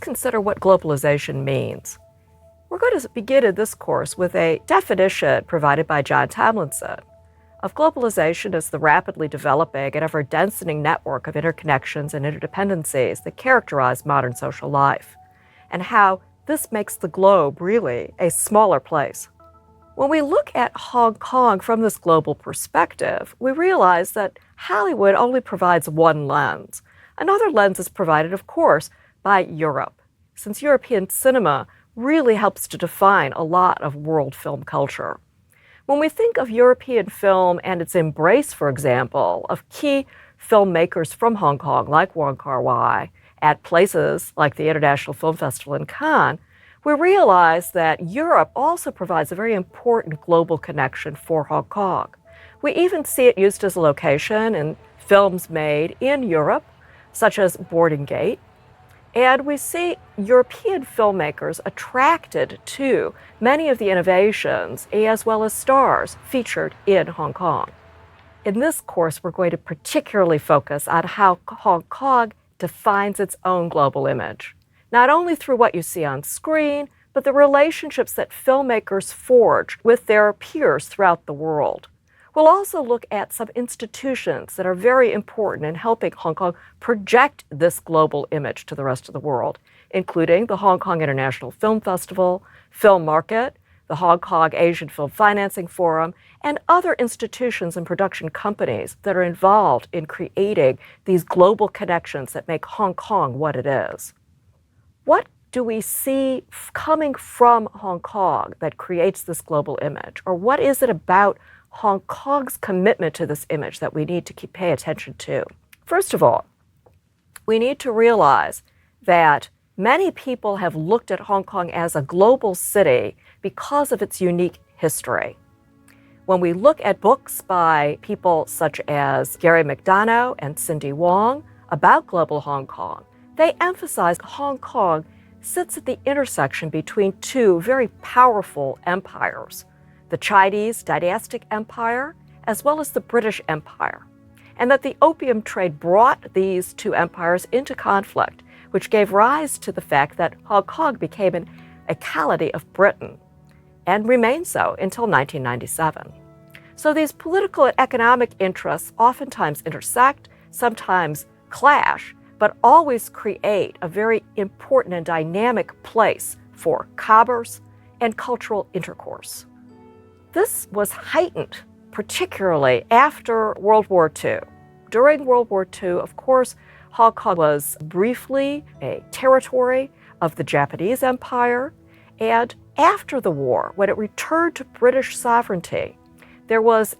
consider what globalization means. We're going to begin in this course with a definition provided by John Tomlinson of globalization as the rapidly developing and ever-densening network of interconnections and interdependencies that characterize modern social life, and how this makes the globe really a smaller place. When we look at Hong Kong from this global perspective, we realize that Hollywood only provides one lens. Another lens is provided, of course, by Europe, since European cinema really helps to define a lot of world film culture. When we think of European film and its embrace, for example, of key filmmakers from Hong Kong, like Wong Kar-wai, at places like the International Film Festival in Cannes, we realize that Europe also provides a very important global connection for Hong Kong. We even see it used as a location in films made in Europe, such as Boarding Gate, and we see European filmmakers attracted to many of the innovations as well as stars featured in Hong Kong. In this course, we're going to particularly focus on how Hong Kong defines its own global image, not only through what you see on screen, but the relationships that filmmakers forge with their peers throughout the world. We'll also look at some institutions that are very important in helping Hong Kong project this global image to the rest of the world, including the Hong Kong International Film Festival, Film Market, the Hong Kong Asian Film Financing Forum, and other institutions and production companies that are involved in creating these global connections that make Hong Kong what it is. What do we see coming from Hong Kong that creates this global image? Or what is it about Hong Kong's commitment to this image that we need to pay attention to? First of all, we need to realize that many people have looked at Hong Kong as a global city because of its unique history. When we look at books by people such as Gary McDonough and Cindy Wong about global Hong Kong, they emphasize Hong Kong sits at the intersection between two very powerful empires, the Chinese dynastic empire as well as the British Empire, and that the opium trade brought these two empires into conflict, which gave rise to the fact that Hong Kong became a colony of Britain and remained so until 1997. So these political and economic interests oftentimes intersect, sometimes clash, but always create a very important and dynamic place for commerce and cultural intercourse. This was heightened, particularly after World War II. During World War II, of course, Hong Kong was briefly a territory of the Japanese Empire, and after the war, when it returned to British sovereignty, there was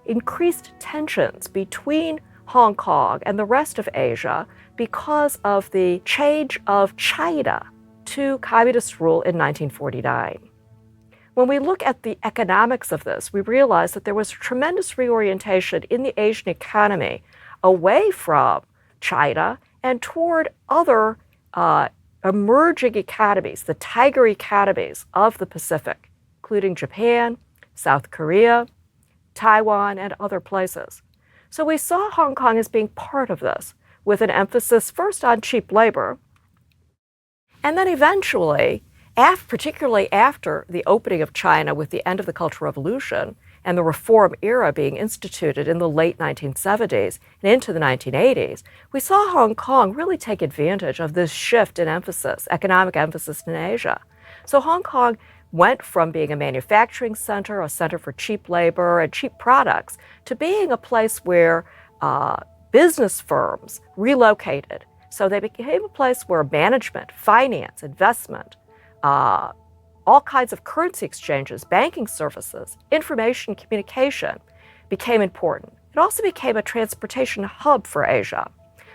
increased tensions between Hong Kong and the rest of Asia because of the change of China to communist rule in 1949. When we look at the economics of this, we realize that there was tremendous reorientation in the Asian economy away from China and toward other emerging economies, the tiger economies of the Pacific, including Japan, South Korea, Taiwan, and other places. So we saw Hong Kong as being part of this, with an emphasis first on cheap labor, and then eventually, particularly after the opening of China with the end of the Cultural Revolution and the reform era being instituted in the late 1970s and into the 1980s, we saw Hong Kong really take advantage of this shift in emphasis, economic emphasis in Asia. So Hong Kong went from being a manufacturing center, a center for cheap labor and cheap products, to being a place where business firms relocated. So they became a place where management, finance, investment, all kinds of currency exchanges, banking services, information communication became important. It also became a transportation hub for Asia.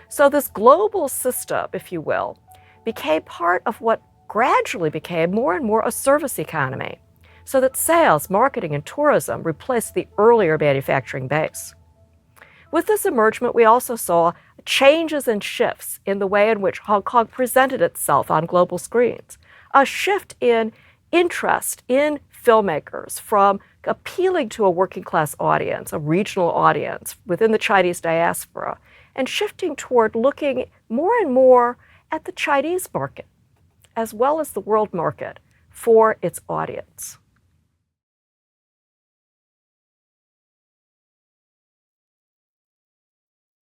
So this global system, if you will, became part of what gradually became more and more a service economy, so that sales, marketing, and tourism replaced the earlier manufacturing base. With this emergement, we also saw changes and shifts in the way in which Hong Kong presented itself on global screens. A shift in interest in filmmakers from appealing to a working class audience, a regional audience within the Chinese diaspora, and shifting toward looking more and more at the Chinese market as well as the world market for its audience.